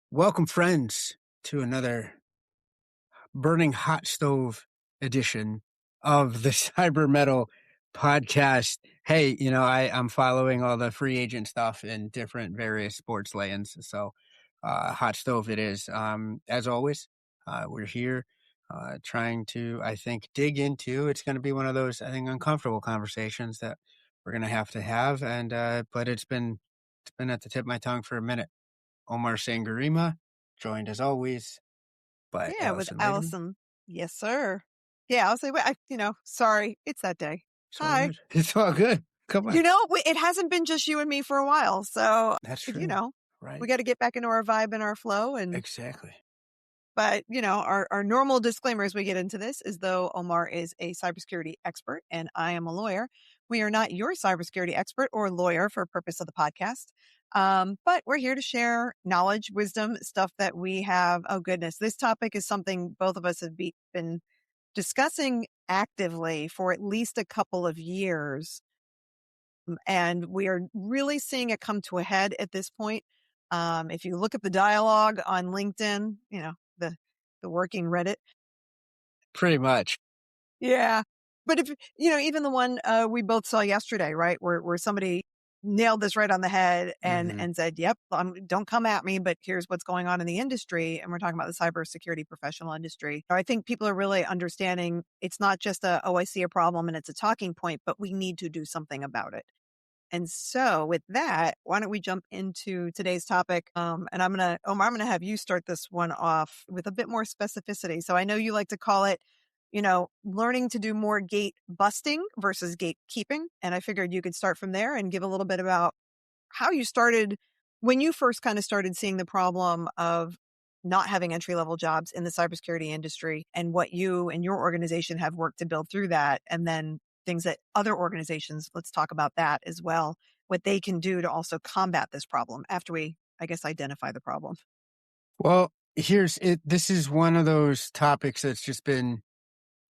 Welcome, friends, to another burning hot stove edition of the Cyber Mettle Podcast. Hey, I'm following all the free agent stuff in different various sports lanes. So, hot stove it is. As always, we're here trying to, I think, dig into. It's going to be one of those, I think, uncomfortable conversations that we're going to have. And but it's been at the tip of my tongue for a minute. Omar Sangurima, joined as always by Yeah, with Alyson Laderman. Alyson. Yes, sir. Yeah, I'll say, sorry, it's that day. It's all Hi. good. It's all good. Come on. It hasn't been just you and me for a while. So, That's you true. know, Right. we got to get back into our vibe and our flow. Exactly. But, our normal disclaimer as we get into this is though Omar is a cybersecurity expert and I am a lawyer. We are not your cybersecurity expert or lawyer for purpose of the podcast. But we're here to share knowledge, wisdom, stuff that we have. Oh goodness. This topic is something both of us have been discussing actively for at least a couple of years. And we are really seeing it come to a head at this point. If you look at the dialogue on LinkedIn, the working Reddit. Pretty much. Yeah. But if, even the one, we both saw yesterday, right? Where somebody nailed this right on the head and said, yep, don't come at me, but here's what's going on in the industry. And we're talking about the cybersecurity professional industry. I think people are really understanding it's not just I see a problem and it's a talking point, but we need to do something about it. And so with that, why don't we jump into today's topic? And Omar, I'm going to have you start this one off with a bit more specificity. So I know you like to call it, learning to do more gate busting versus gatekeeping. And I figured you could start from there and give a little bit about how you started when you first kind of started seeing the problem of not having entry level jobs in the cybersecurity industry and what you and your organization have worked to build through that. And then things that other organizations, let's talk about that as well, what they can do to also combat this problem after we, I guess, identify the problem. Well, here's it. This is one of those topics that's just been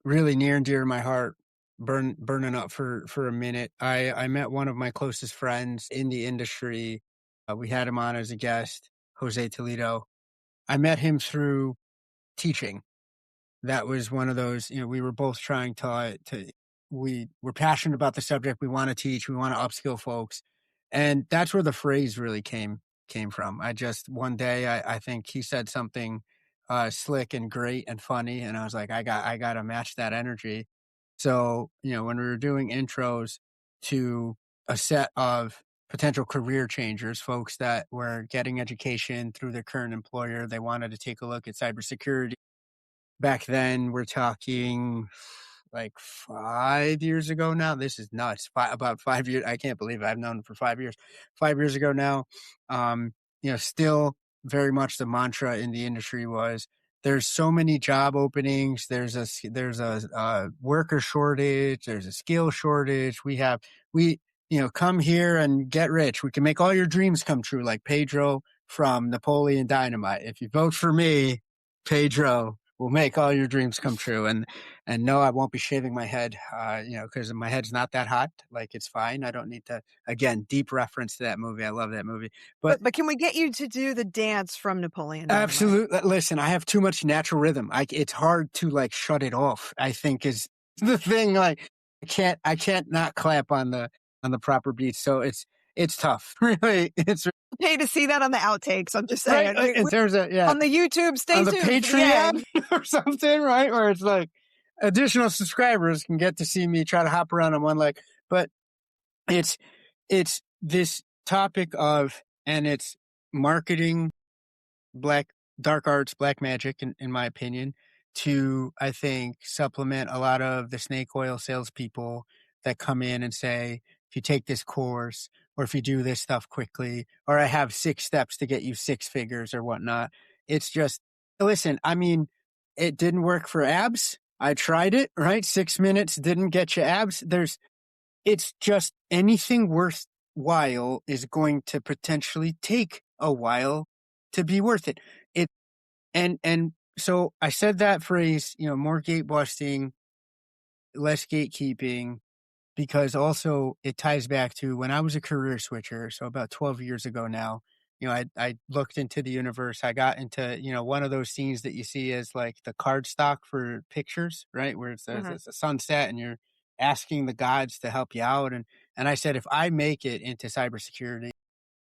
really near and dear to my heart, burning up for a minute. I met one of my closest friends in the industry. We had him on as a guest, Jose Toledo. I met him through teaching. That was one of those, we were both trying we were passionate about the subject. We want to teach, we want to upskill folks. And that's where the phrase really came from. One day, I think he said something slick and great and funny. And I was like, I got to match that energy. So, when we were doing intros to a set of potential career changers, folks that were getting education through their current employer, they wanted to take a look at cybersecurity. Back then, we're talking like 5 years ago now. This is nuts. About 5 years. I can't believe it. I've known him for 5 years. 5 years ago now. Still very much the mantra in the industry was there's so many job openings. There's a worker shortage. There's a skill shortage. Come here and get rich. We can make all your dreams come true, like Pedro from Napoleon Dynamite. If you vote for me, Pedro will make all your dreams come true. And no, I won't be shaving my head, because my head's not that hot. Like, it's fine. I don't need to, again, deep reference to that movie. I love that movie. But can we get you to do the dance from Napoleon Dynamite? absolutely. Listen, I have too much natural rhythm. It's hard to shut it off, I think is the thing. Like, I can't not clap on the proper beats. So it's tough. Really. It's pay to see that on the outtakes. I'm just saying. right. In terms of, on the YouTube, stay on the tuned Patreon or something, right? Where it's like additional subscribers can get to see me try to hop around on one leg. But it's this topic of, and it's marketing, dark arts, black magic, in my opinion, to, I think, supplement a lot of the snake oil salespeople that come in and say, if you take this course, or if you do this stuff quickly, or I have 6 steps to get you 6 figures or whatnot. It's just, listen, I mean, it didn't work for abs. I tried it, right? 6 minutes didn't get you abs. It's just anything worthwhile is going to potentially take a while to be worth it. And so I said that phrase, more gate busting, less gatekeeping, because also it ties back to when I was a career switcher. So about 12 years ago now, I looked into the universe. I got into, one of those scenes that you see as like the card stock for pictures, right? Where it says Mhm. it's a sunset and you're asking the gods to help you out. And I said, if I make it into cybersecurity,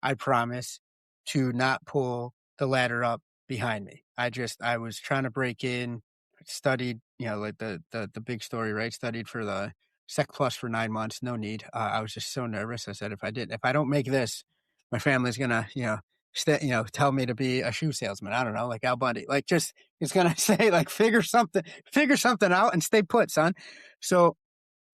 I promise to not pull the ladder up behind me. I was trying to break in, studied, like the big story, right? Studied for the Sec Plus for 9 months. No need. I was just so nervous. I said, if I don't make this, my family's gonna, tell me to be a shoe salesman. I don't know, like Al Bundy, like just, it's gonna say like, figure something out and stay put, son. So,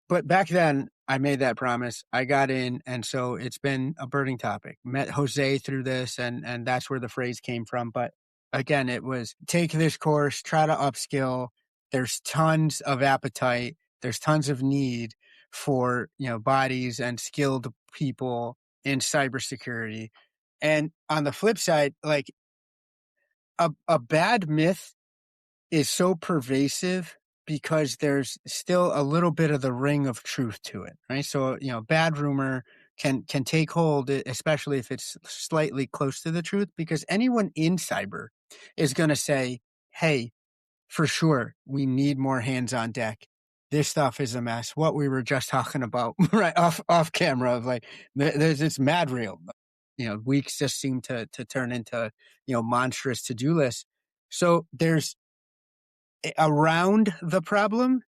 but back then, I made that promise. I got in, and so it's been a burning topic. Met Jose through this, and that's where the phrase came from. But again, it was take this course, try to upskill. There's tons of appetite. There's tons of need for bodies and skilled people in cybersecurity. And on the flip side, like a bad myth is so pervasive because there's still a little bit of the ring of truth to it, right? So, bad rumor can take hold, especially if it's slightly close to the truth, because anyone in cyber is going to say, hey, for sure, we need more hands on deck. This stuff is a mess. What we were just talking about, right off camera, of like, there's it's mad real. Weeks just seem to turn into monstrous to-do lists. So there's around the problem,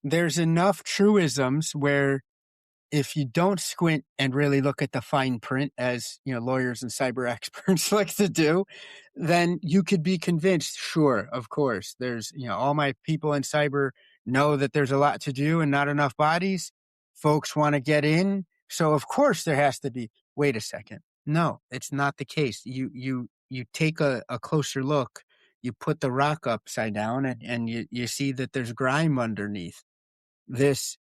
there's enough truisms where if you don't squint and really look at the fine print, as lawyers and cyber experts like to do, then you could be convinced, sure, of course, there's, all my people in cyber know that there's a lot to do and not enough bodies. Folks want to get in. So of course there has to be, wait a second. No, it's not the case. You take a closer look, you put the rock upside down and you see that there's grime underneath this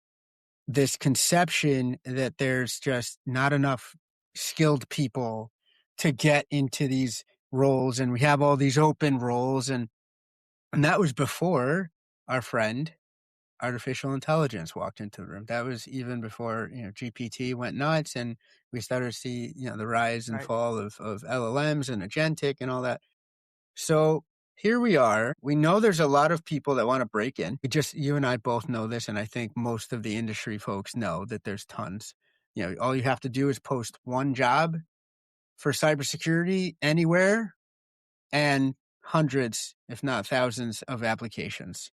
conception that there's just not enough skilled people to get into these roles. And we have all these open roles. And that was before our friend artificial intelligence walked into the room. That was even before, GPT went nuts and we started to see, the rise and Right. fall of LLMs and agentic and all that. So here we are. We know there's a lot of people that want to break in. You and I both know this, and I think most of the industry folks know that there's tons. All you have to do is post one job for cybersecurity anywhere and hundreds, if not thousands, of applications.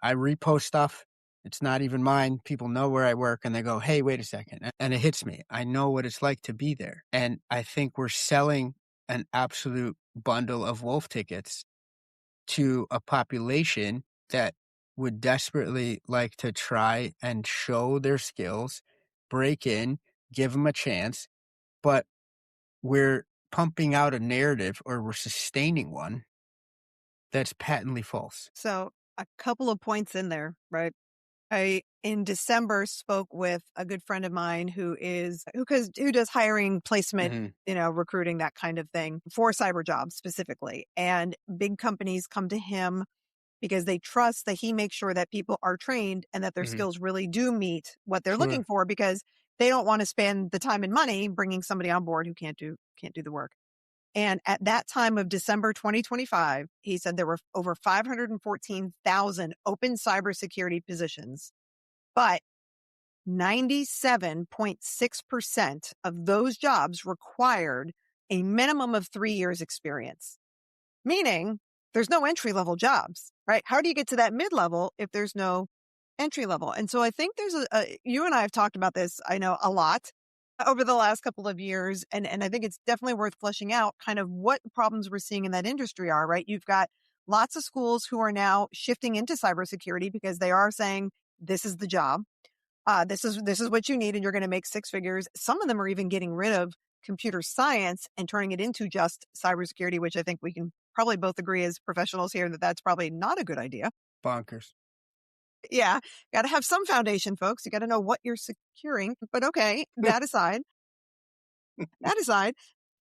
I repost stuff. It's not even mine. People know where I work and they go, hey, wait a second. And it hits me. I know what it's like to be there. And I think we're selling an absolute bundle of wolf tickets to a population that would desperately like to try and show their skills, break in, give them a chance, but we're pumping out a narrative or we're sustaining one that's patently false. So a couple of points in there, right? I, in December, spoke with a good friend of mine who does hiring, placement, recruiting, that kind of thing for cyber jobs specifically. And big companies come to him because they trust that he makes sure that people are trained and that their skills really do meet what they're looking for, because they don't want to spend the time and money bringing somebody on board who can't do the work. And at that time of December 2025, he said there were over 514,000 open cybersecurity positions, but 97.6% of those jobs required a minimum of 3 years experience, meaning there's no entry-level jobs, right? How do you get to that mid-level if there's no entry level? And so I think there's you and I have talked about this, I know, a lot over the last couple of years. And I think it's definitely worth fleshing out kind of what problems we're seeing in that industry are, right? You've got lots of schools who are now shifting into cybersecurity because they are saying, this is the job. This is what you need, and you're going to make six figures. Some of them are even getting rid of computer science and turning it into just cybersecurity, which I think we can probably both agree as professionals here that that's probably not a good idea. Bonkers. Yeah, got to have some foundation, folks. You got to know what you're securing. But okay, that aside,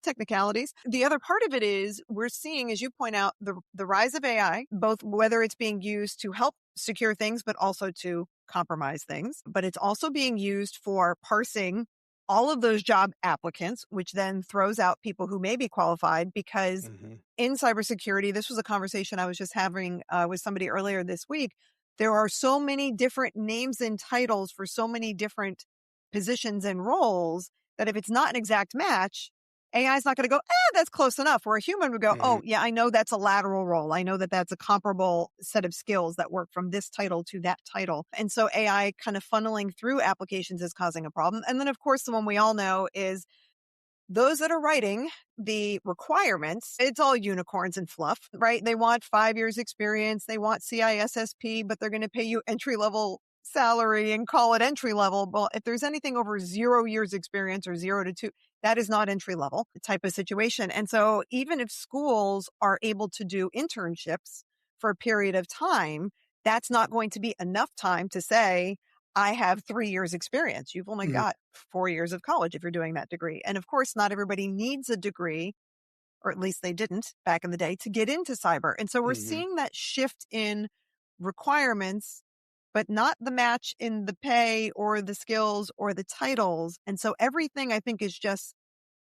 technicalities. The other part of it is we're seeing, as you point out, the rise of AI, both whether it's being used to help secure things, but also to compromise things. But it's also being used for parsing all of those job applicants, which then throws out people who may be qualified because in cybersecurity, this was a conversation I was just having with somebody earlier this week. There are so many different names and titles for so many different positions and roles that if it's not an exact match, AI is not going to go, that's close enough. Where a human would go, oh, yeah, I know that's a lateral role. I know that that's a comparable set of skills that work from this title to that title. And so AI kind of funneling through applications is causing a problem. And then, of course, the one we all know is those that are writing the requirements, it's all unicorns and fluff, right? They want 5 years experience. They want CISSP, but they're going to pay you entry level salary and call it entry level. Well, if there's anything over 0 years experience or 0 to 2, that is not entry level type of situation. And so even if schools are able to do internships for a period of time, that's not going to be enough time to say, I have 3 years experience. You've only got 4 years of college if you're doing that degree. And of course, not everybody needs a degree, or at least they didn't back in the day, to get into cyber. And so we're seeing that shift in requirements, but not the match in the pay or the skills or the titles. And so everything I think is just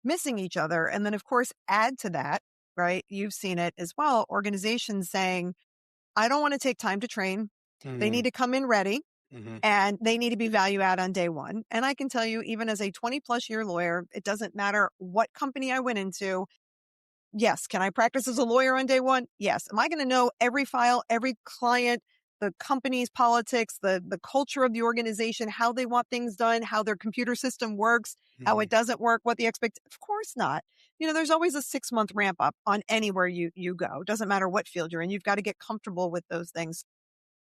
missing each other. And then of course, add to that, right? You've seen it as well. Organizations saying, I don't want to take time to train. They need to come in ready. And they need to be value add on day one. And I can tell you, even as a 20 plus year lawyer, it doesn't matter what company I went into. Yes. Can I practice as a lawyer on day one? Yes. Am I going to know every file, every client, the company's politics, the culture of the organization, how they want things done, how their computer system works, how it doesn't work, what the Of course not. There's always a 6-month ramp up on anywhere you go. Doesn't matter what field you're in. You've got to get comfortable with those things.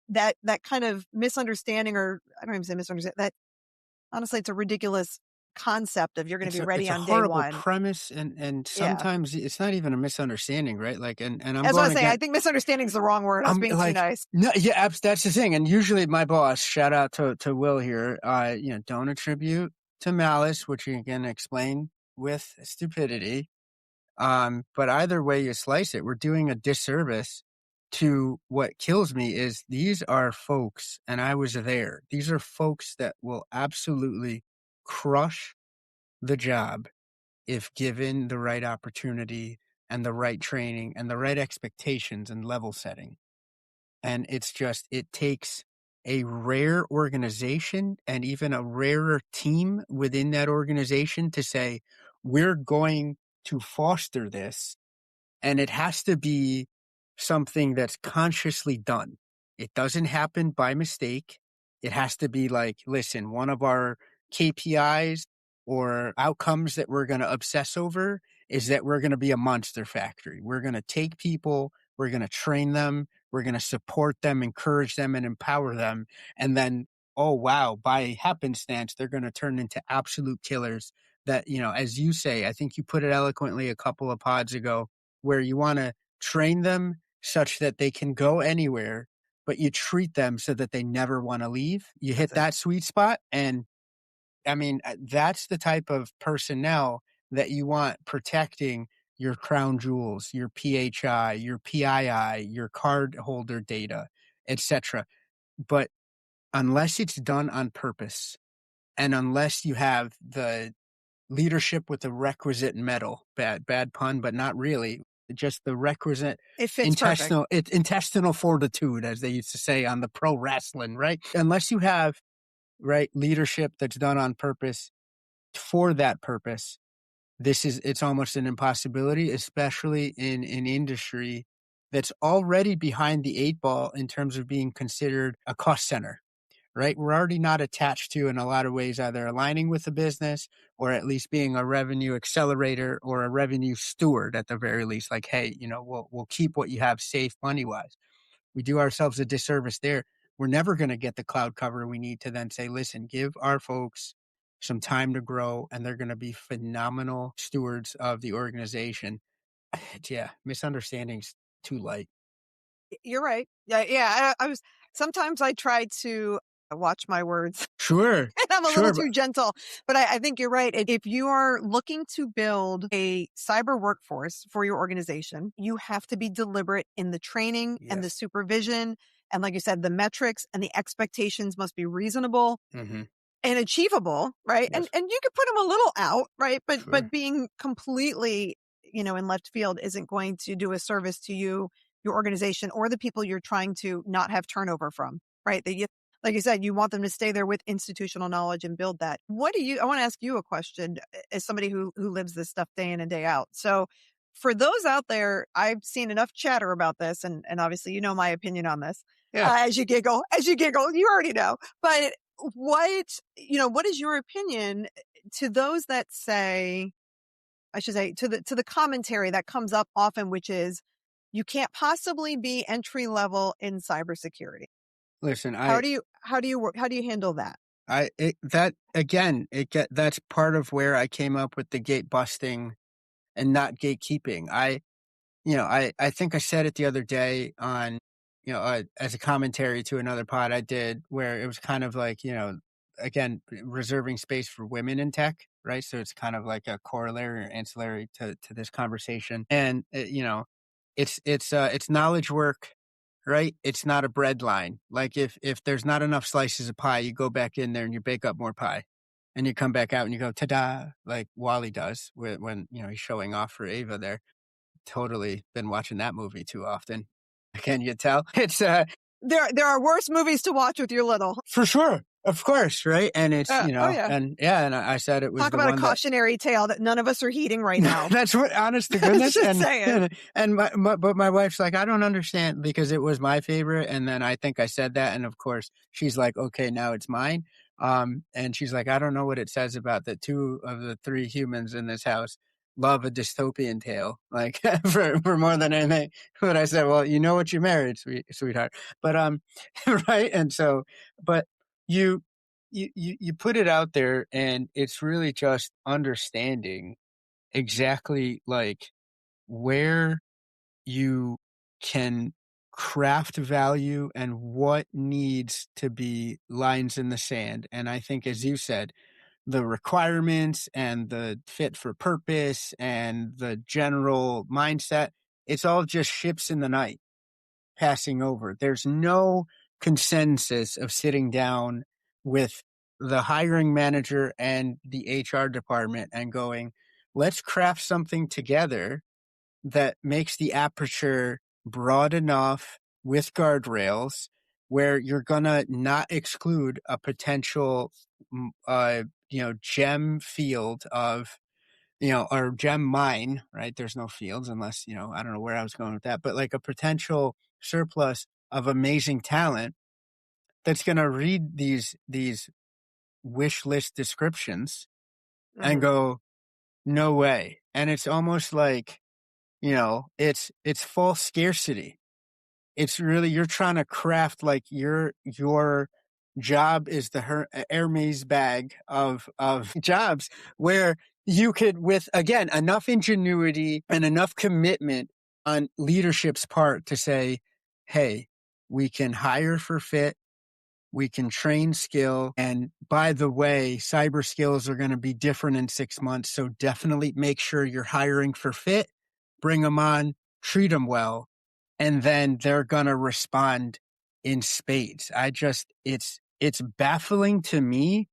That kind of misunderstanding, or I don't even say misunderstanding, that honestly, it's a ridiculous concept of you're going to be ready on day one. It's a horrible premise. And sometimes it's not even a misunderstanding, right? Like, and I'm That's what I'm saying. I think misunderstanding is the wrong word. I was being too nice. No, yeah, that's the thing. And usually my boss, shout out to Will here, don't attribute to malice, which you can explain with stupidity. But either way you slice it, we're doing a disservice to what kills me is these are folks, and I was there. These are folks that will absolutely crush the job if given the right opportunity and the right training and the right expectations and level setting. And it's just, it takes a rare organization and even a rarer team within that organization to say, we're going to foster this. And it has to be something that's consciously done. It doesn't happen by mistake. It has to be like, listen, one of our KPIs or outcomes that we're going to obsess over is that we're going to be a monster factory. We're going to take people, we're going to train them, we're going to support them, encourage them, and empower them. And then, oh, wow, by happenstance, they're going to turn into absolute killers that, as you say, I think you put it eloquently a couple of pods ago, where you want to train them such that they can go anywhere, but you treat them so that they never want to leave. You hit that sweet spot. And I mean, that's the type of personnel that you want protecting your crown jewels, your PHI, your PII, your card holder data, etc. But unless it's done on purpose, and unless you have the leadership with the requisite mettle, bad pun, but not really, just the requisite intestinal fortitude, as they used to say on the pro wrestling, right? Unless you have leadership that's done on purpose for that purpose, it's almost an impossibility, especially in an industry that's already behind the 8 ball in terms of being considered a cost center. Right? We're already not attached to, in a lot of ways, either aligning with the business or at least being a revenue accelerator or a revenue steward at the very least. Like, hey, we'll keep what you have safe money-wise. We do ourselves a disservice there. We're never going to get the cloud cover we need to then say, listen, give our folks some time to grow, and they're going to be phenomenal stewards of the organization. Yeah, misunderstandings too light. You're right. Yeah. Sometimes I try to watch my words. Sure. And I'm a little too gentle, but I think you're right. If you are looking to build a cyber workforce for your organization, you have to be deliberate in the training and the supervision. And like you said, the metrics and the expectations must be reasonable. and achievable, right? Yes. And you could put them a little out, right? Sure. But being completely, in left field isn't going to do a service to you, your organization, or the people you're trying to not have turnover from, right? That you, like you said, you want them to stay there with institutional knowledge and build that. I want to ask you a question as somebody who lives this stuff day in and day out. So for those out there, I've seen enough chatter about this, and obviously, my opinion on this. Yeah. As you giggle, you already know. But what is your opinion to those that say, I should say, to the commentary that comes up often, which is you can't possibly be entry level in cybersecurity. Listen, How do you handle that? that's part of where I came up with the gate busting and not gatekeeping. I think I said it the other day on, as a commentary to another pod I did, where it was kind of like, again, reserving space for women in tech, right? So it's kind of like a corollary or ancillary to this conversation. And, it's knowledge work, right? It's not a bread line. Like if there's not enough slices of pie, you go back in there and you bake up more pie. And you come back out and you go, ta-da, like Wally does when he's showing off for Ava there. Totally been watching that movie too often. Can you tell? It's There are worse movies to watch with your little. for sure, of course, right? And it's Oh yeah, and I said it was talk the about a one cautionary tale that none of us are heeding right now. That's what, honest to goodness. Just saying. And but my wife's like, I don't understand, because it was my favorite, and then I think I said that, and of course she's like, okay, now it's mine. And she's like, I don't know what it says about the two of the three humans in this house love a dystopian tale, like for more than anything. But I said, well, you know what you married, sweetheart. But right, and so, but you put it out there, and it's really just understanding exactly like where you can craft value and what needs to be lines in the sand. And I think, as you said, the requirements and the fit for purpose and the general mindset, it's all just ships in the night passing over. There's no consensus of sitting down with the hiring manager and the HR department and going, let's craft something together that makes the aperture broad enough with guardrails where you're going to not exclude a potential, gem field of, or gem mine, right? There's no fields unless, I don't know where I was going with that, but like a potential surplus of amazing talent that's going to read these wish list descriptions and go, no way. And it's almost like, it's false scarcity. It's really, you're trying to craft like your job is the Hermes bag of jobs, where you could, with again enough ingenuity and enough commitment on leadership's part, to say, hey, we can hire for fit, we can train skill, and by the way, cyber skills are going to be different in 6 months, so definitely make sure you're hiring for fit, bring them on, treat them well, and then they're going to respond in spades. It's baffling to me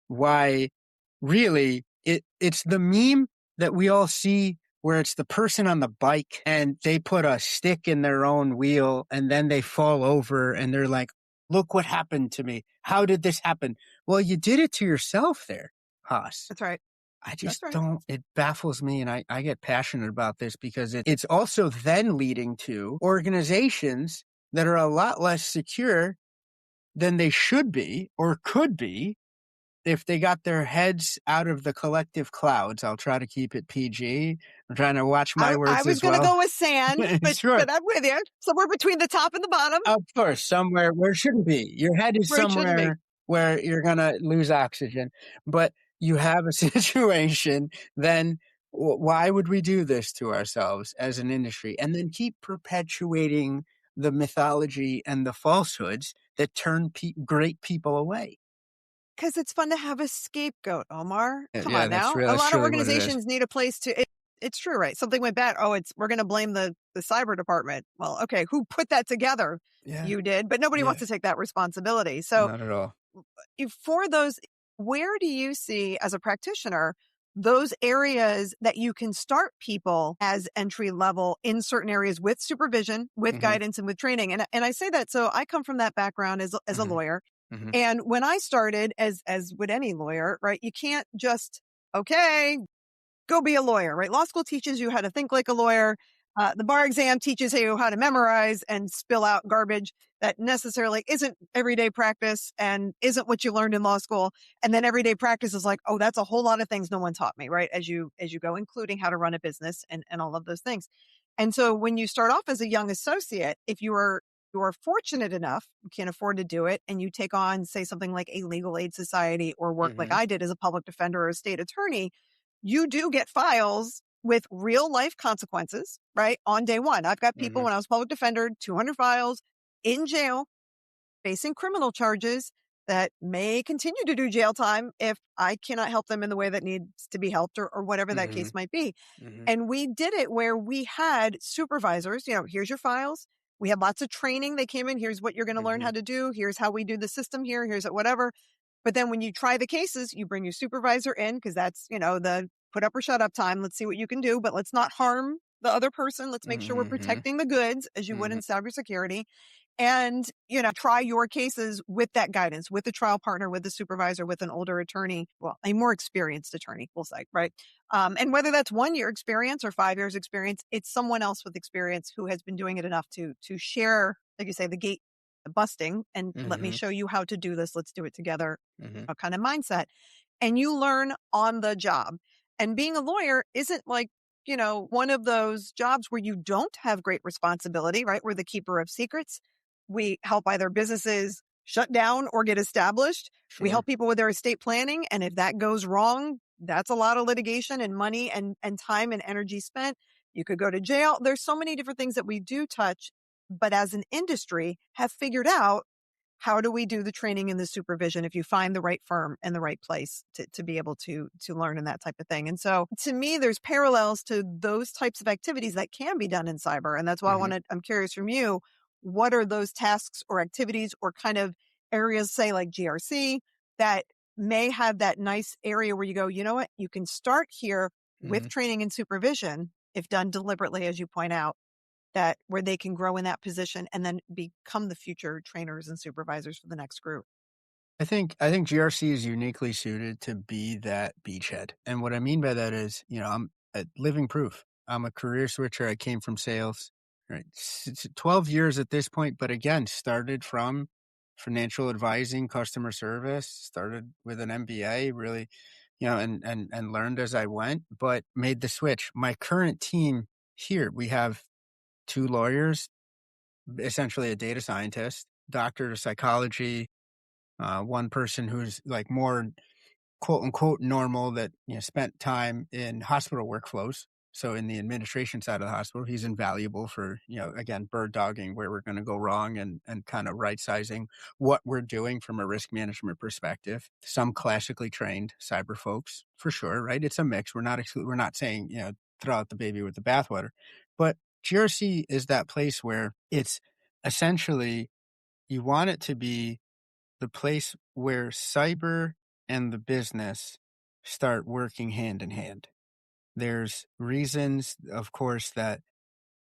why really it's the meme that we all see where it's the person on the bike and they put a stick in their own wheel and then they fall over and they're like, look what happened to me. How did this happen? Well, you did it to yourself there, Haas. That's right. I just don't, it baffles me. And I get passionate about this because it's also then leading to organizations that are a lot less secure than they should be or could be if they got their heads out of the collective clouds. I'll try to keep it PG. I'm trying to watch my words I was as well. going to go with sand, but, sure. but I'm with you. Somewhere between the top and the bottom. Of course, somewhere where it shouldn't be. Your head is somewhere where you're going to lose oxygen. But you have a situation, then why would we do this to ourselves as an industry? And then keep perpetuating the mythology and the falsehoods that turn great people away. Because it's fun to have a scapegoat, Omar. Come on now. a lot of organizations need a place to... It's true, right? Something went bad. Oh, we're going to blame the cyber department. Well, okay, who put that together? Yeah. You did, but nobody wants to take that responsibility. So not at all. For those, Where do you see as a practitioner those areas that you can start people as entry level in certain areas with supervision, with guidance, and with training? And I say that so I come from that background as a lawyer. And when I started, as would any lawyer, right, you can't just, okay, go be a lawyer, right? Law school teaches you how to think like a lawyer. The bar exam teaches you how to memorize and spill out garbage that necessarily isn't everyday practice and isn't what you learned in law school. And then everyday practice is like, oh, that's a whole lot of things no one taught me, right? As you go, including how to run a business and all of those things. And so when you start off as a young associate, if you are fortunate enough, you can't afford to do it, and you take on, say, something like a legal aid society or work like I did as a public defender or a state attorney, you do get files with real life consequences, right? On day one. I've got people when I was public defender, 200 files in jail facing criminal charges that may continue to do jail time if I cannot help them in the way that needs to be helped or whatever that case might be. And we did it where we had supervisors, here's your files. We had lots of training. They came in. Here's what you're going to learn how to do. Here's how we do the system here. Here's whatever. But then when you try the cases, you bring your supervisor in because that's, the put up or shut up time. Let's see what you can do, but let's not harm the other person. Let's make sure we're protecting the goods as you would in cybersecurity. And, try your cases with that guidance, with the trial partner, with the supervisor, with an older attorney, well, a more experienced attorney, we'll say, right? And whether that's 1 year experience or 5 years experience, it's someone else with experience who has been doing it enough to share, like you say, the gate busting and let me show you how to do this. Let's do it together, a kind of mindset. And you learn on the job. And being a lawyer isn't like, one of those jobs where you don't have great responsibility, right? We're the keeper of secrets. We help either businesses shut down or get established. We help people with their estate planning. And if that goes wrong, that's a lot of litigation and money and time and energy spent. You could go to jail. There's so many different things that we do touch, but as an industry have figured out how do we do the training and the supervision if you find the right firm and the right place to be able to learn and that type of thing. And so to me, there's parallels to those types of activities that can be done in cyber. And that's why I'm curious from you, what are those tasks or activities or kind of areas, say like GRC, that may have that nice area where you go, you know what, you can start here with training and supervision, if done deliberately, as you point out, that where they can grow in that position and then become the future trainers and supervisors for the next group. I think GRC is uniquely suited to be that beachhead. And what I mean by that is, I'm a living proof. I'm a career switcher. I came from sales, right? It's 12 years at this point, but again, started from financial advising, customer service, started with an MBA, really, and learned as I went, but made the switch. My current team here, we have 2 lawyers, essentially a data scientist, doctor of psychology, one person who's like more quote unquote normal that spent time in hospital workflows. So in the administration side of the hospital, he's invaluable for, again, bird dogging where we're going to go wrong and kind of right sizing what we're doing from a risk management perspective. Some classically trained cyber folks for sure, right? It's a mix. We're not saying, throw out the baby with the bathwater, but GRC is that place where it's essentially, you want it to be the place where cyber and the business start working hand in hand. There's reasons, of course, that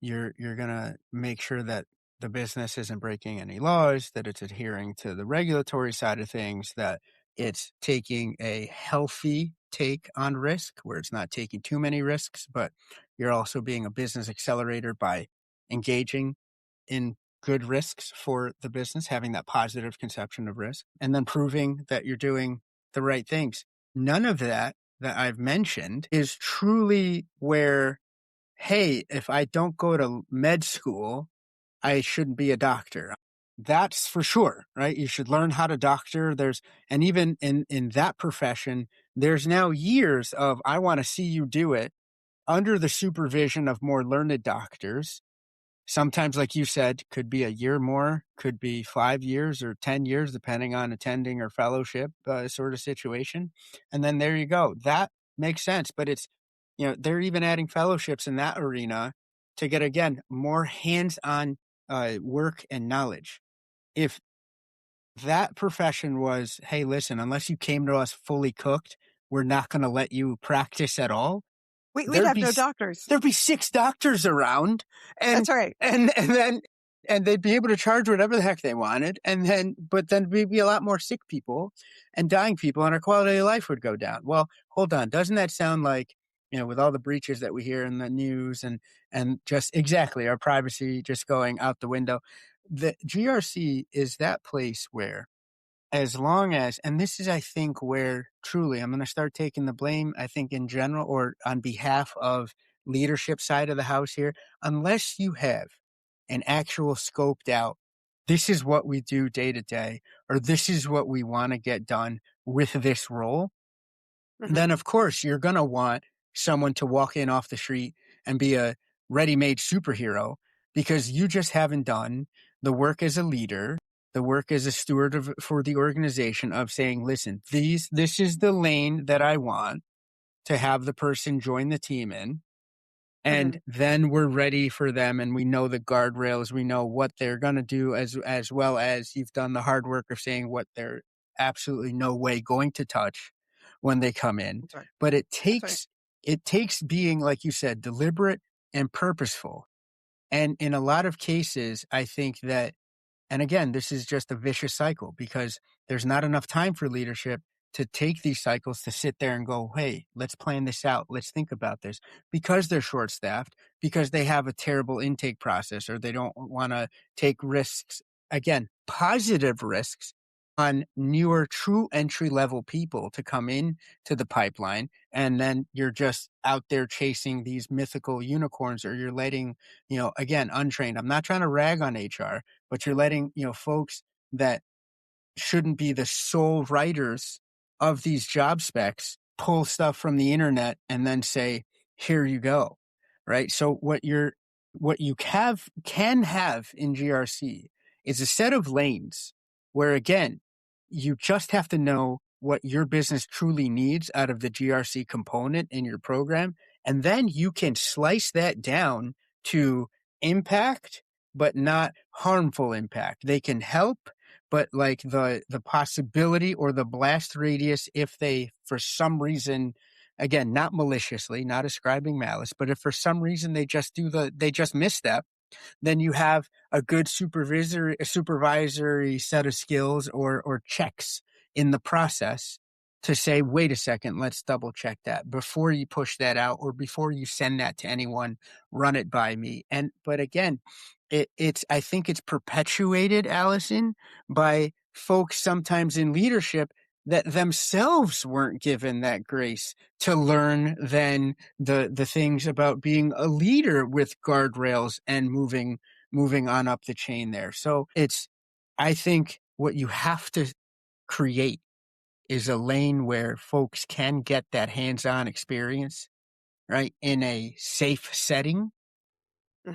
you're going to make sure that the business isn't breaking any laws, that it's adhering to the regulatory side of things, that it's taking a healthy take on risk where it's not taking too many risks, but you're also being a business accelerator by engaging in good risks for the business, having that positive conception of risk, and then proving that you're doing the right things. None of that I've mentioned is truly where, hey, if I don't go to med school, I shouldn't be a doctor. That's for sure, right? You should learn how to doctor. And even in that profession, there's now years of, I want to see you do it under the supervision of more learned doctors. Sometimes, like you said, could be a year more, could be 5 years or 10 years, depending on attending or fellowship sort of situation. And then there you go. That makes sense. But it's, they're even adding fellowships in that arena to get, again, more hands-on work and knowledge. If that profession was, hey, listen, unless you came to us fully cooked, we're not going to let you practice at all. We'd There'd have be no doctors. there'd be 6 doctors around, and That's right. and they'd be able to charge whatever the heck they wanted, but then we'd be a lot more sick people and dying people, and our quality of life would go down. Well, hold on, doesn't that sound like, with all the breaches that we hear in the news and just exactly our privacy just going out the window, the GRC is that place where, as long as, and this is, I think, where truly I'm going to start taking the blame, I think, in general or on behalf of leadership side of the house here, unless you have an actual scoped out, this is what we do day to day, or this is what we want to get done with this role, then of course you're going to want someone to walk in off the street and be a ready-made superhero because you just haven't done the work as a leader, the work as a steward for the organization of saying, listen, this is the lane that I want to have the person join the team in. And then we're ready for them, and we know the guardrails. We know what they're going to do, as well as you've done the hard work of saying what they're absolutely no way going to touch when they come in. That's right. But it takes being, like you said, deliberate and purposeful. And in a lot of cases, I think that, and again, this is just a vicious cycle because there's not enough time for leadership to take these cycles to sit there and go, hey, let's plan this out. Let's think about this, because they're short staffed, because they have a terrible intake process, or they don't want to take risks, again, positive risks on newer, true entry level people to come in to the pipeline. And then you're just out there chasing these mythical unicorns, or you're letting, again, untrained. I'm not trying to rag on HR, but you're letting, folks that shouldn't be the sole writers of these job specs pull stuff from the internet and then say, here you go. Right. So what you can have in GRC is a set of lanes where, again, you just have to know what your business truly needs out of the GRC component in your program. And then you can slice that down to impact, but not harmful impact. They can help, but like the possibility or the blast radius, if they, for some reason, again, not maliciously, not ascribing malice, but if for some reason they just misstep, then you have a good supervisory set of skills or checks in the process to say, wait a second, let's double check that before you push that out, or before you send that to anyone, run it by me. But again, I think it's perpetuated, Alyson, by folks sometimes in leadership that themselves weren't given that grace to learn then the things about being a leader with guardrails and moving on up the chain there. So I think what you have to create is a lane where folks can get that hands-on experience, right, in a safe setting,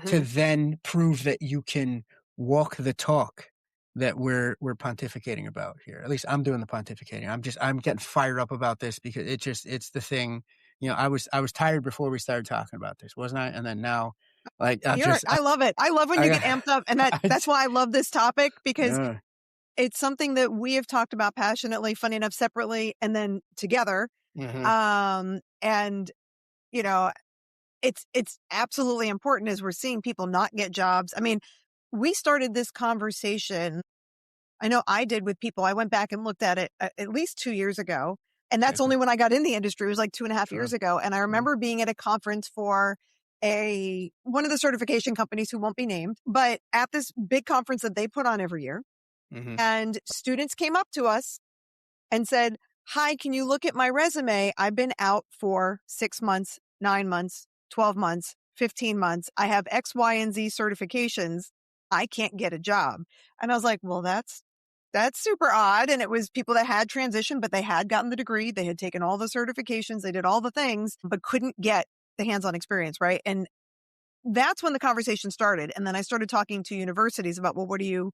to then prove that you can walk the talk that we're pontificating about here. At least I'm doing the pontificating. I'm getting fired up about this because it's the thing. I was tired before we started talking about this, wasn't I? And then now, like, I love it. I love when you get amped up, and that's why I love this topic, because it's something that we have talked about passionately, funny enough, separately, and then together. And it's absolutely important as we're seeing people not get jobs. I mean, we started this conversation, I know I did, with people. I went back and looked at it at least 2 years ago. And that's only when I got in the industry. It was like 2.5 years ago. And I remember being at a conference for one of the certification companies who won't be named, but at this big conference that they put on every year. And students came up to us and said, hi, can you look at my resume? I've been out for 6 months, 9 months, 12 months, 15 months. I have X, Y, and Z certifications. I can't get a job. And I was like, well, that's super odd. And it was people that had transitioned, but they had gotten the degree. They had taken all the certifications. They did all the things, but couldn't get the hands-on experience. Right. And that's when the conversation started. And then I started talking to universities about, well, what are you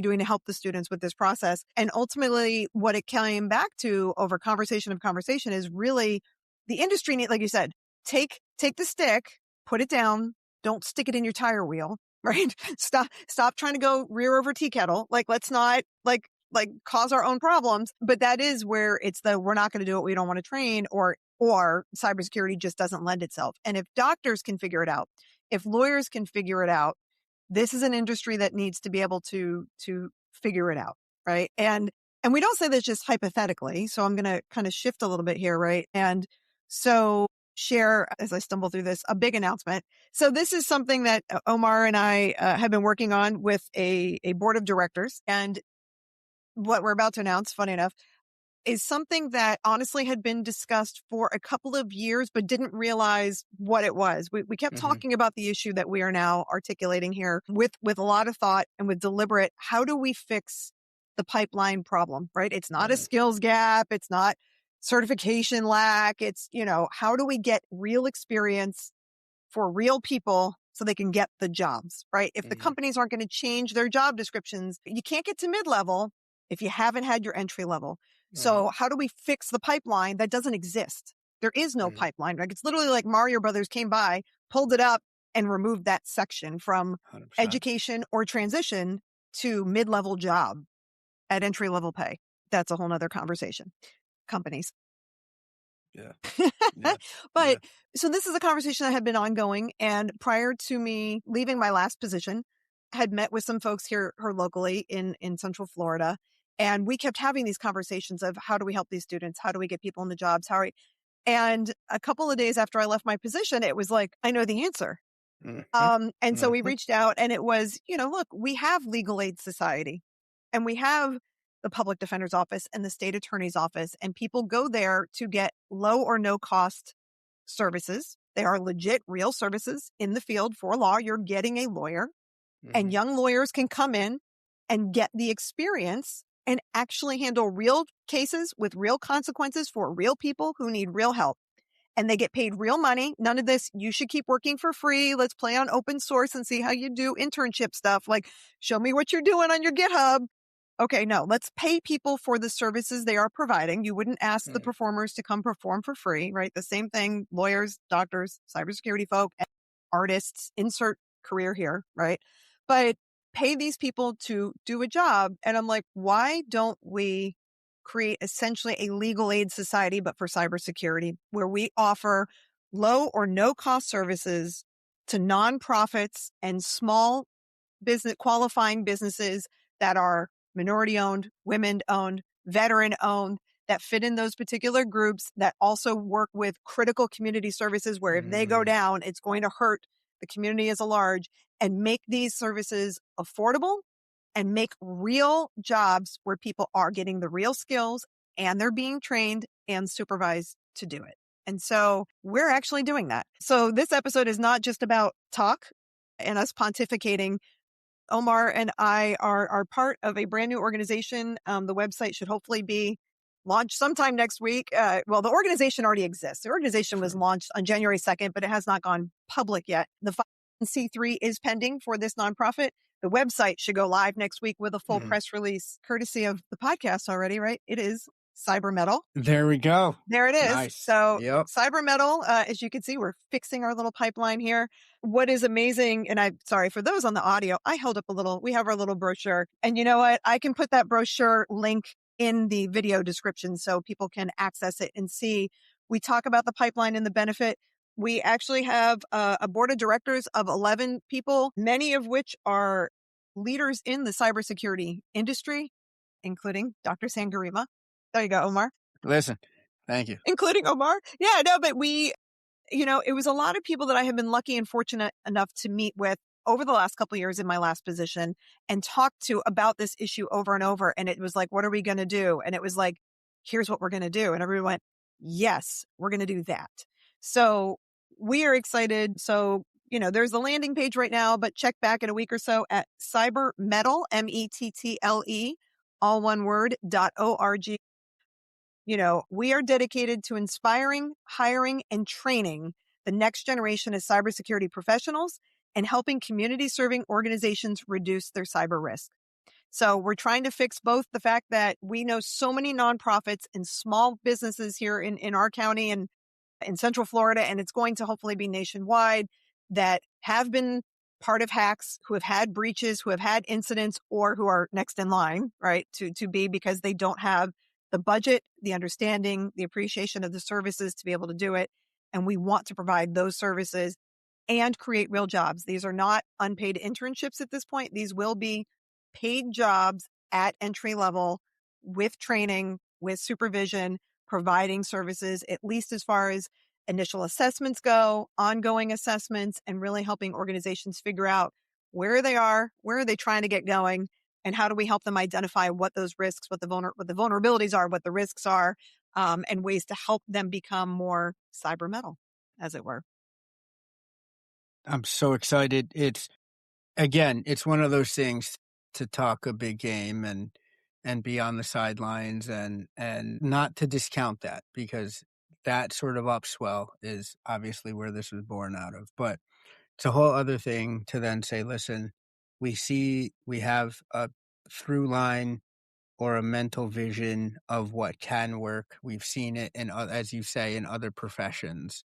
doing to help the students with this process? And ultimately what it came back to over conversation is really the industry need, like you said, take the stick, put it down, don't stick it in your tire wheel, right? Stop trying to go rear over tea kettle. Like, let's not, like, like cause our own problems. But that is where it's we're not going to do it. We don't want to train, or cybersecurity just doesn't lend itself. And if doctors can figure it out, if lawyers can figure it out, this is an industry that needs to be able to figure it out. Right. And we don't say this just hypothetically. So I'm going to kind of shift a little bit here. Right. And so share, as I stumble through this, a big announcement. So this is something that Omar and I have been working on with a board of directors. And what we're about to announce, funny enough, is something that honestly had been discussed for a couple of years, but didn't realize what it was. We kept talking about the issue that we are now articulating here with a lot of thought and with deliberate, how do we fix the pipeline problem, right? It's not a skills gap. It's not certification lack. It's, how do we get real experience for real people so they can get the jobs, right? If the companies aren't going to change their job descriptions, you can't get to mid-level if you haven't had your entry level. So how do we fix the pipeline that doesn't exist? There is no pipeline. Like it's literally like Mario Brothers came by, pulled it up, and removed that section from 100%. Education or transition to mid-level job at entry-level pay. That's a whole nother conversation. Companies. Yeah. But so this is a conversation that had been ongoing. And prior to me leaving my last position, I had met with some folks here locally in Central Florida. And we kept having these conversations of how do we help these students? How do we get people into jobs? And a couple of days after I left my position, it was like, I know the answer. And so we reached out and it was, look, we have Legal Aid Society and we have the Public Defender's Office and the State Attorney's Office, and people go there to get low or no cost services. They are legit, real services in the field for law. You're getting a lawyer and young lawyers can come in and get the experience and actually handle real cases with real consequences for real people who need real help. And they get paid real money. None of this, you should keep working for free. Let's play on open source and see how you do internship stuff. Like, show me what you're doing on your GitHub. Okay, no, let's pay people for the services they are providing. You wouldn't ask the performers to come perform for free, right? The same thing, lawyers, doctors, cybersecurity folk, artists, insert career here, right? But pay these people to do a job. And I'm like, why don't we create essentially a legal aid society, but for cybersecurity, where we offer low or no cost services to nonprofits and small business, qualifying businesses that are minority owned, women owned, veteran owned, that fit in those particular groups, that also work with critical community services where if they go down, it's going to hurt the community as a large, and make these services affordable and make real jobs where people are getting the real skills and they're being trained and supervised to do it. And so we're actually doing that. So this episode is not just about talk and us pontificating. Omar and I are part of a brand new organization. The website should hopefully be launched sometime next week. Well, the organization already exists. The organization was launched on January 2nd, but it has not gone public yet. The 501c3 is pending for this nonprofit. The website should go live next week with a full press release, courtesy of the podcast already, right? It is Cyber Mettle. There we go. There it is. Nice. So Cyber Mettle, as you can see, we're fixing our little pipeline here. What is amazing, and I'm sorry for those on the audio, I held up we have our little brochure. And you know what? I can put that brochure link in the video description so people can access it and see. We talk about the pipeline and the benefit. We actually have a board of directors of 11 people, many of which are leaders in the cybersecurity industry, including Dr. Sangurima. There you go, Omar. Listen, thank you. Including Omar. Yeah, no, but it was a lot of people that I have been lucky and fortunate enough to meet with over the last couple of years in my last position and talk to about this issue over and over. And it was like, what are we going to do? And it was like, here's what we're going to do. And everyone went, yes, we're going to do that. So we are excited. So, there's a landing page right now, but check back in a week or so at Cyber Mettle, METTLE, all one word, .org. We are dedicated to inspiring, hiring, and training the next generation of cybersecurity professionals and helping community-serving organizations reduce their cyber risk. So we're trying to fix both the fact that we know so many nonprofits and small businesses here in our county and in Central Florida, and it's going to hopefully be nationwide, that have been part of hacks, who have had breaches, who have had incidents, or who are next in line, right, to be, because they don't have the budget, the understanding, the appreciation of the services to be able to do it. And we want to provide those services and create real jobs. These are not unpaid internships at this point. These will be paid jobs at entry level with training, with supervision, providing services, at least as far as initial assessments go, ongoing assessments, and really helping organizations figure out where they are, where are they trying to get going, and how do we help them identify what those risks, what the vulnerabilities are, what the risks are, and ways to help them become more cyber metal, as it were. I'm so excited. It's one of those things to talk a big game and be on the sidelines and not to discount that, because that sort of upswell is obviously where this was born out of. But it's a whole other thing to then say, listen, we have a through line or a mental vision of what can work. We've seen it as you say, in other professions.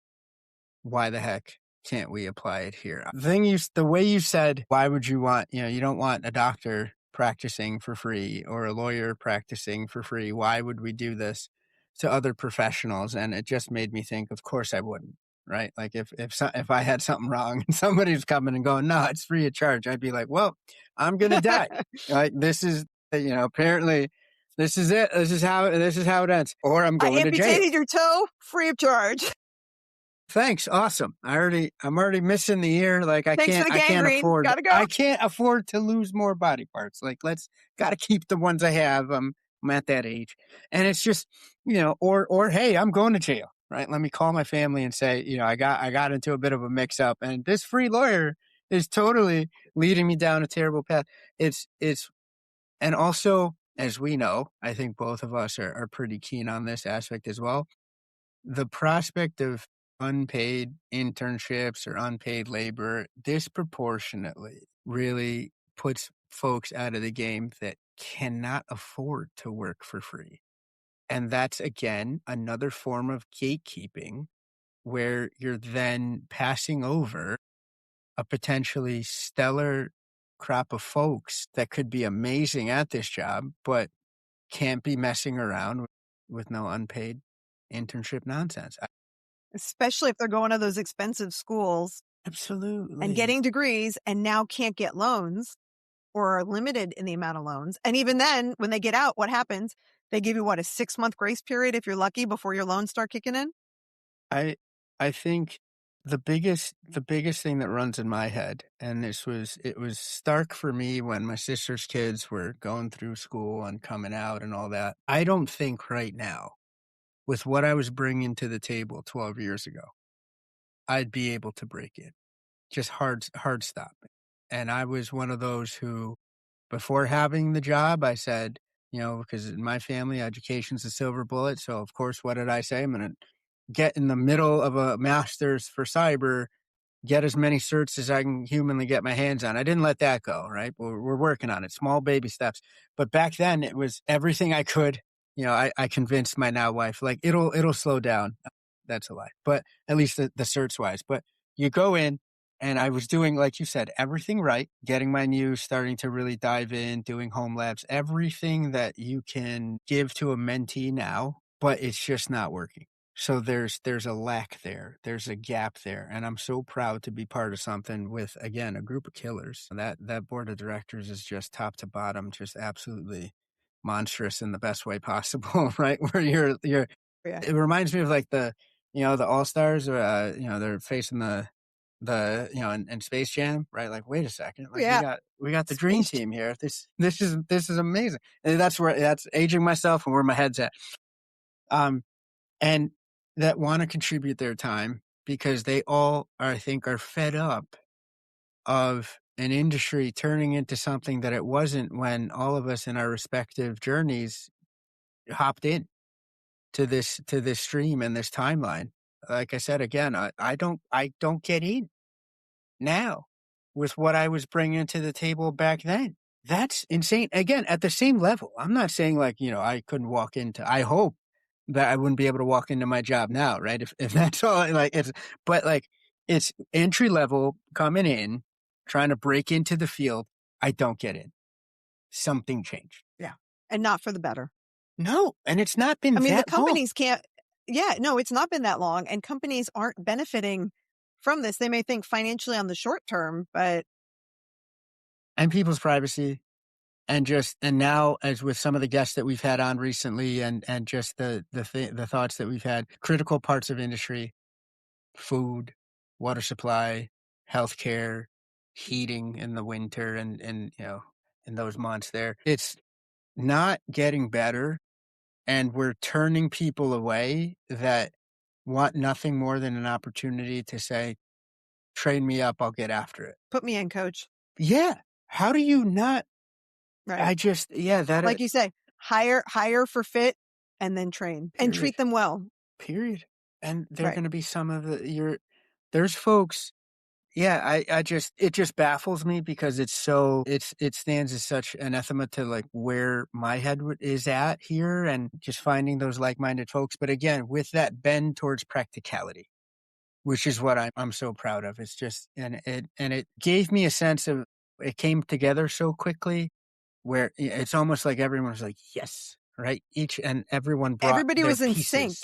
Why the heck can't we apply it here? The way you said, why would you want, you don't want a doctor practicing for free or a lawyer practicing for free. Why would we do this to other professionals? And it just made me think, of course I wouldn't, right? Like if I had something wrong and somebody's coming and going, no, it's free of charge, I'd be like, well, I'm going to die. Like this is, apparently this is it. This is how it ends. Or I'm going to jail. I amputated your toe, free of charge. Thanks. Awesome. I'm already missing the ear. Like I can't afford, Gotta go. I can't afford to lose more body parts. Like gotta keep the ones I have. I'm at that age. And it's just, or hey, I'm going to jail, right? Let me call my family and say, I got into a bit of a mix up and this free lawyer is totally leading me down a terrible path. And also, as we know, I think both of us are pretty keen on this aspect as well. The prospect of unpaid internships or unpaid labor disproportionately really puts folks out of the game that cannot afford to work for free. And that's, again, another form of gatekeeping where you're then passing over a potentially stellar crop of folks that could be amazing at this job, but can't be messing around with no unpaid internship nonsense. Especially if they're going to those expensive schools. Absolutely. And getting degrees and now can't get loans or are limited in the amount of loans. And even then, when they get out, what happens? They give you a 6-month grace period if you're lucky before your loans start kicking in? I think the biggest thing that runs in my head, and it was stark for me when my sister's kids were going through school and coming out and all that. I don't think right now, with what I was bringing to the table 12 years ago, I'd be able to break it. Just hard stop. And I was one of those who, before having the job, I said, because in my family, education's a silver bullet. So of course, what did I say? I'm going to get in the middle of a master's for cyber, get as many certs as I can humanly get my hands on. I didn't let that go, right? We're working on it, small baby steps. But back then it was everything I could. I convinced my now wife, like it'll slow down. That's a lie, but at least the certs wise. But you go in, and I was doing, like you said, everything right, getting my news, starting to really dive in, doing home labs, everything that you can give to a mentee now, but it's just not working. So there's a lack there. There's a gap there. And I'm so proud to be part of something with, again, a group of killers. That board of directors is just top to bottom, just absolutely monstrous in the best way possible, right? Where you're It reminds me of like the All-Stars, or they're facing the in Space Jam, right? Like, wait a second, like we got the dream team here. This is amazing. And that's aging myself and where my head's at. And that want to contribute their time because they all I think are fed up of an industry turning into something that it wasn't when all of us in our respective journeys hopped in to this stream and this timeline. Like I said, again, I don't get in now with what I was bringing to the table back then. That's insane. Again, at the same level. I'm not saying like, I couldn't walk into, I hope that I wouldn't be able to walk into my job now, right? If that's all, like it's entry level coming in, trying to break into the field. I don't get in. Something changed. Yeah. And not for the better. No. And it's not been the that long. companies can't. Yeah, no, it's not been that long. And companies aren't benefiting from this. They may think financially on the short term, but. And people's privacy. And now, as with some of the guests that we've had on recently, and just the thoughts that we've had, critical parts of industry, food, water supply, healthcare, heating in the winter, and in those months there, it's not getting better, and we're turning people away that want nothing more than an opportunity to say, "Train me up, I'll get after it." Put me in, coach. Yeah. How do you not? Right. That, like you say, hire for fit and then train and treat them well. Period. And they're going to be some of there's folks. Yeah. It just baffles me because it stands as such anathema to like where my head is at here, and just finding those like-minded folks. But again, with that bend towards practicality, which is what I'm so proud of. It's just, and it gave me a sense of, it came together so quickly, where it's almost like everyone was like, yes, right? Each and everyone brought Everybody their was in pieces. sync.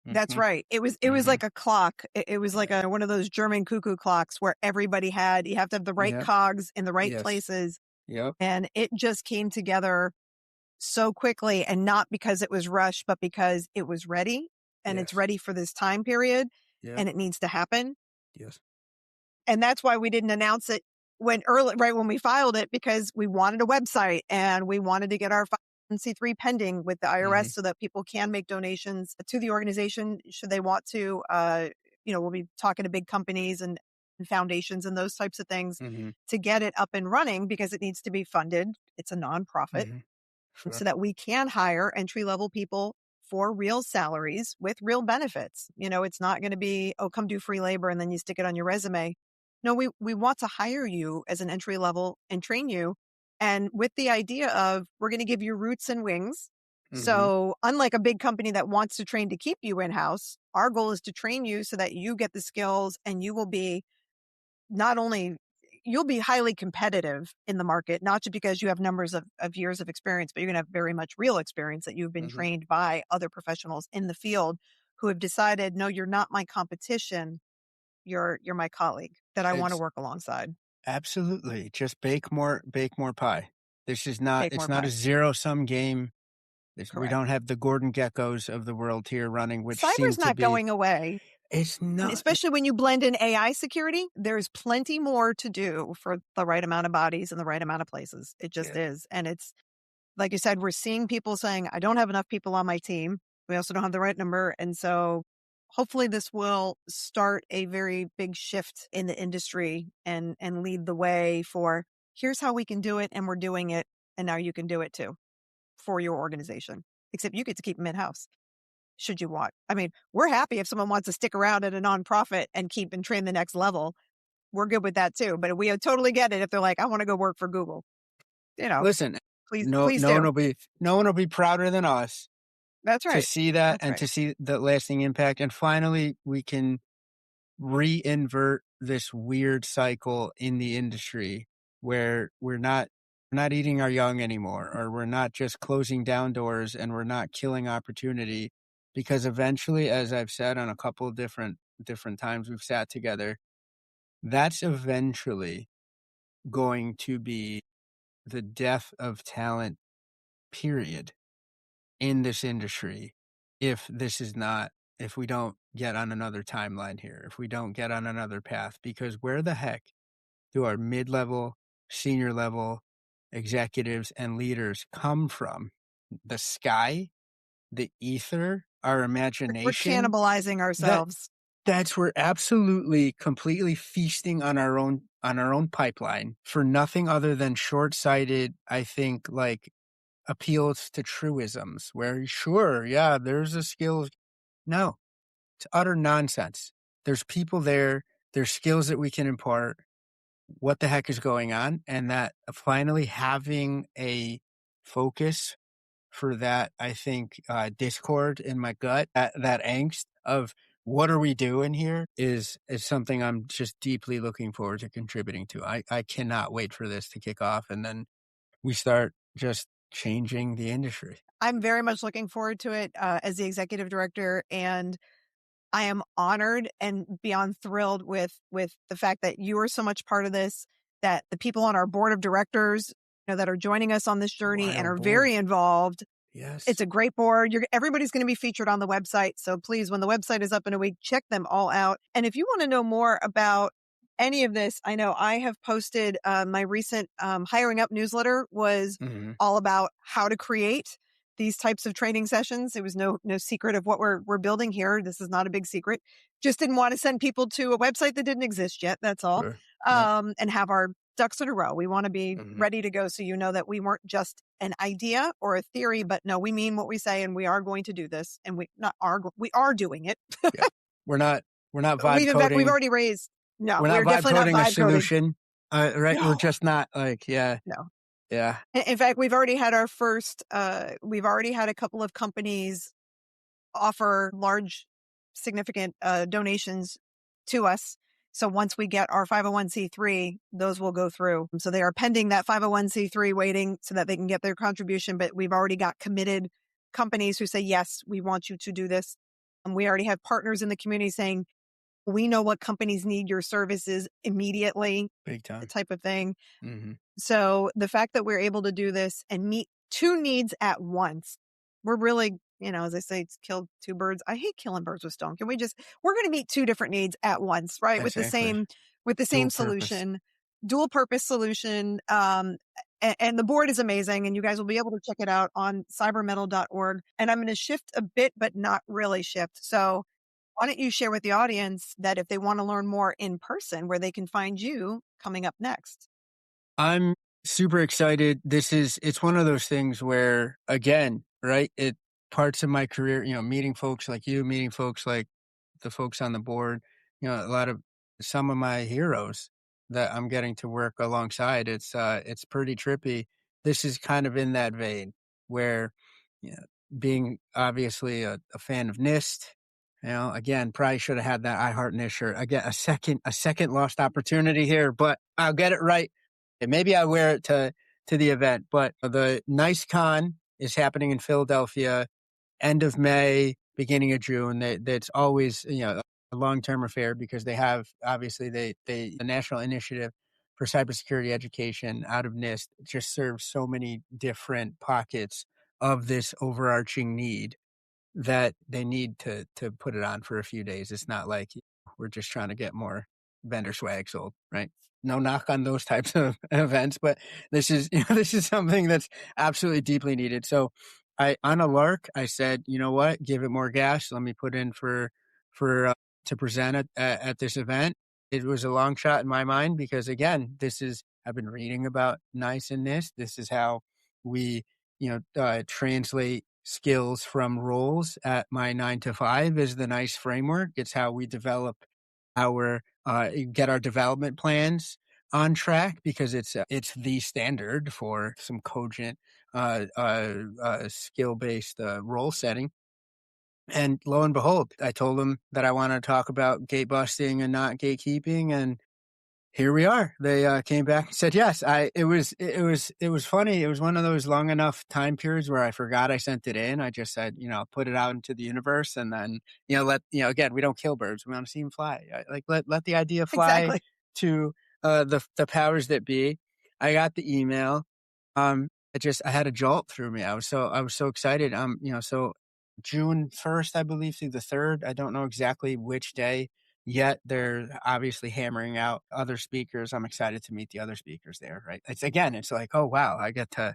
That's right. It was like a clock. It was like one of those German cuckoo clocks where everybody you have to have the right cogs in the right places. Yep. And it just came together so quickly, and not because it was rushed, but because it was ready, and it's ready for this time period, and it needs to happen. Yes. And that's why we didn't announce it when we filed it, because we wanted a website and we wanted to get our 501c3 pending with the IRS so that people can make donations to the organization should they want to. We'll be talking to big companies and foundations and those types of things to get it up and running, because it needs to be funded. It's a nonprofit. Sure. So that we can hire entry-level people for real salaries with real benefits. It's not going to be, come do free labor and then you stick it on your resume. No, we want to hire you as an entry level and train you. And with the idea of, we're going to give you roots and wings. So unlike a big company that wants to train to keep you in-house, our goal is to train you so that you get the skills, and you will be you'll be highly competitive in the market, not just because you have numbers of years of experience, but you're going to have very much real experience that you've been trained by other professionals in the field who have decided, no, you're not my competition. You're my colleague that I want to work alongside. Absolutely. Just bake more pie. This is not, it's not a zero-sum game. We don't have the Gordon Geckos of the world here running, which cyber's not going away. It's not. And especially when you blend in AI security, there's plenty more to do for the right amount of bodies in the right amount of places. It just is. And it's, like you said, we're seeing people saying, I don't have enough people on my team. We also don't have the right number. And so hopefully this will start a very big shift in the industry and lead the way for, here's how we can do it, and we're doing it, and now you can do it too for your organization. Except you get to keep them in-house, should you want. I mean, we're happy if someone wants to stick around at a nonprofit and keep and train the next level. We're good with that too. But we totally get it if they're like, I want to go work for Google. Listen, please no one will be prouder than us. That's right. To see that to see the lasting impact. And finally, we can reinvert this weird cycle in the industry where we're not eating our young anymore, or we're not just closing down doors and we're not killing opportunity, because eventually, as I've said on a couple of different times we've sat together, that's eventually going to be the death of talent, period, in this industry. If we don't get on another timeline here, if we don't get on another path, because where the heck do our mid-level, senior level executives and leaders come from? The sky, the ether, our imagination. We're cannibalizing ourselves. That's we're absolutely, completely feasting on our own pipeline for nothing other than short-sighted, I think, like appeals to truisms where there's a skill. No, it's utter nonsense. There's people there. There's skills that we can impart. What the heck is going on? And that finally having a focus for that, I think, discord in my gut, that angst of what are we doing here is something I'm just deeply looking forward to contributing to. I cannot wait for this to kick off, and then we start just changing the industry. I'm very much looking forward to it as the executive director, and I am honored and beyond thrilled with the fact that you are so much part of this, that the people on our board of directors, that are joining us on this journey and are very involved. Yes. It's a great board. Everybody's going to be featured on the website. So please, when the website is up in a week, check them all out. And if you want to know more about any of this, I know I have posted my recent Hiring Up newsletter was all about how to create these types of training sessions. It was no secret of what we're building here. This is not a big secret. Just didn't want to send people to a website that didn't exist yet. That's all. Sure. And have our ducks in a row. We want to be ready to go. So you know that we weren't just an idea or a theory, but no, we mean what we say, and we are going to do this. And we are doing it. Yeah. We're not vibe coding. We've already raised. No, we're not definitely coding not a solution. Right? No. We're just not like, yeah. No. Yeah. In fact, we've already had our first, we've already had a couple of companies offer large, significant donations to us. So once we get our 501c3, those will go through. So they are pending that 501c3 waiting so that they can get their contribution. But we've already got committed companies who say, yes, we want you to do this. And we already have partners in the community saying, we know what companies need your services immediately. Big time. Type of thing. So the fact that we're able to do this and meet two needs at once, we're really, as I say, it's killed two birds. I hate killing birds with stone. We're going to meet two different needs at once, right? Exactly. With the same solution, dual purpose solution. And the board is amazing, and you guys will be able to check it out on cybermettle.org. And I'm going to shift a bit, but not really shift. So why don't you share with the audience that if they want to learn more in person, where they can find you coming up next? I'm super excited. It's one of those things where, again, right, parts of my career, meeting folks like you, meeting folks like the folks on the board, some of my heroes that I'm getting to work alongside. It's pretty trippy. This is kind of in that vein where, being obviously a fan of NIST, again, probably should have had that I Heart NIST shirt. Again, a second lost opportunity here, but I'll get it right. And maybe I wear it to the event. But the NICECon is happening in Philadelphia, end of May, beginning of June. That's always, a long-term affair because they have, obviously, the National Initiative for Cybersecurity Education out of NIST just serves so many different pockets of this overarching need that they need to put it on for a few days. It's not like we're just trying to get more vendor swag sold, right? No knock on those types of events, but this is something that's absolutely deeply needed. So on a lark, I said, you know what, give it more gas. Let me put in for to present at this event. It was a long shot in my mind because, again, I've been reading about NICE and NIST. This is how we, translate skills from roles at my 9 to 5 is the NICE framework. It's how we develop get our development plans on track because it's the standard for some cogent skill-based role setting. And lo and behold, I told them that I want to talk about gate busting and not gatekeeping, and here we are. They came back and said yes. It was funny. It was one of those long enough time periods where I forgot I sent it in. I just said, put it out into the universe, and then again, we don't kill birds. We want to see them fly. Let the idea fly to the powers that be. I got the email. I had a jolt through me. I was so excited. So June 1st, I believe, through the 3rd. I don't know exactly which day. Yet they're obviously hammering out other speakers. I'm excited to meet the other speakers there, right? It's like, oh wow, I get to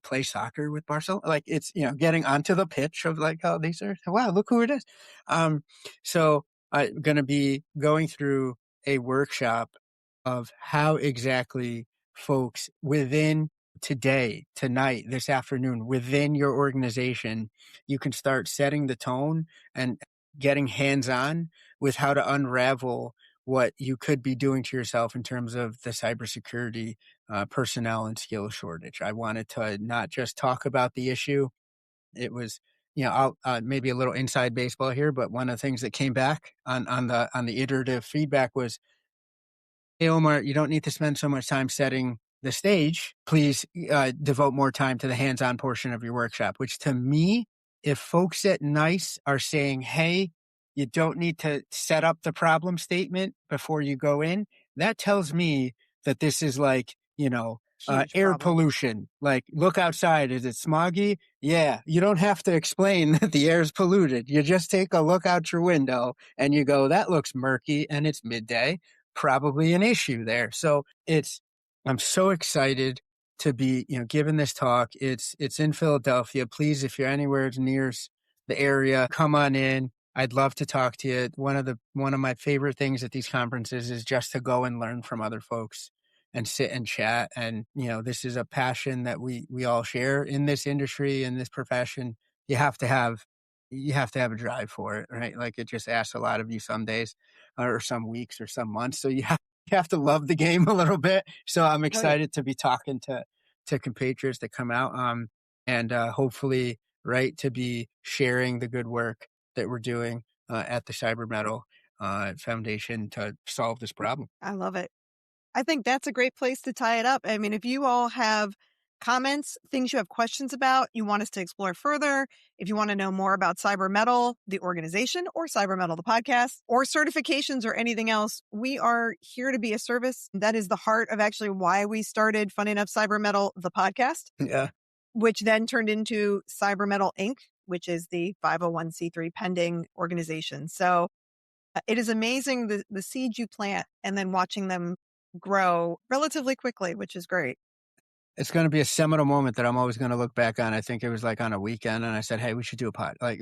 play soccer with Barcelona. Like it's getting onto the pitch of like, oh, these are, wow, look who it is. So I'm going to be going through a workshop of how exactly folks within tonight, this afternoon, within your organization, you can start setting the tone and getting hands-on with how to unravel what you could be doing to yourself in terms of the cybersecurity personnel and skill shortage. I wanted to not just talk about the issue. It was I'll maybe a little inside baseball here, but one of the things that came back on the iterative feedback was, "Hey, Omar, you don't need to spend so much time setting the stage. Please devote more time to the hands-on portion of your workshop," which to me, if folks at NICE are saying, "Hey, you don't need to set up the problem statement before you go in," that tells me that this is like, Huge air problem. pollution. Like, look outside. Is it smoggy? Yeah. You don't have to explain that the air is polluted. You just take a look out your window and you go, that looks murky and it's midday. Probably an issue there. So I'm so excited to be, giving this talk. It's in Philadelphia. Please, if you're anywhere near the area, come on in. I'd love to talk to you. One of my favorite things at these conferences is just to go and learn from other folks and sit and chat. And, this is a passion that we all share in this industry, in this profession. You have to have a drive for it, right? Like, it just asks a lot of you some days or some weeks or some months. So you have to love the game a little bit. So I'm Oh, yeah. excited to be talking to compatriots that come out, and hopefully, right, to be sharing the good work that we're doing at the Cyber Mettle Foundation to solve this problem. I love it. I think that's a great place to tie it up. I mean, if you all have comments, things you have questions about, you want us to explore further, if you want to know more about Cyber Mettle, the organization, or Cyber Mettle, the podcast, or certifications or anything else, we are here to be a service. That is the heart of actually why we started, funny enough, Cyber Mettle, the podcast, Yeah. which then turned into Cyber Mettle Inc., which is the 501c3 pending organization. So it is amazing the seeds you plant and then watching them grow relatively quickly, which is great. It's going to be a seminal moment that I'm always going to look back on. I think it was like on a weekend and I said, "Hey, we should do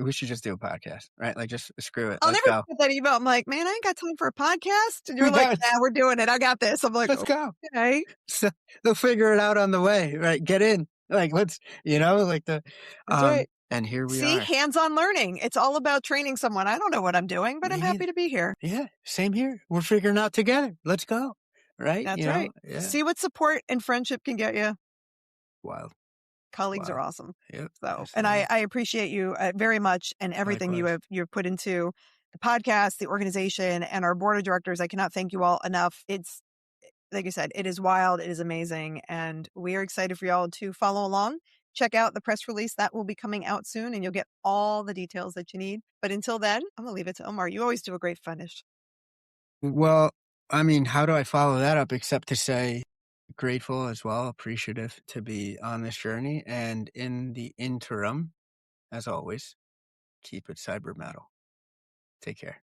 we should just do a podcast," right? Like, just screw it. I'll Let's never go. get that email. I'm like, man, I ain't got time for a podcast. And you're like, Yes. yeah, we're doing it. I got this. I'm like, Let's go. okay. So they'll figure it out on the way, right? Get in. Like, let's, like That's right. and here we See, are. hands-on learning. It's all about training someone. I don't know what I'm doing, but I'm Me happy neither. to be here. Yeah. Same here. We're figuring out together. Let's go. Right. That's right. Yeah. See what support and friendship can get you. Wild. Colleagues are Wow. awesome. Yep. So, and I appreciate you very much and everything Likewise. you've put into the podcast, the organization, and our board of directors. I cannot thank you all enough. It's, like I said, it is wild. It is amazing. And we are excited for y'all to follow along. Check out the press release that will be coming out soon and you'll get all the details that you need. But until then, I'm going to leave it to Omar. You always do a great finish. Well, I mean, how do I follow that up except to say grateful as well, appreciative to be on this journey. And in the interim, as always, keep it cyber metal. Take care.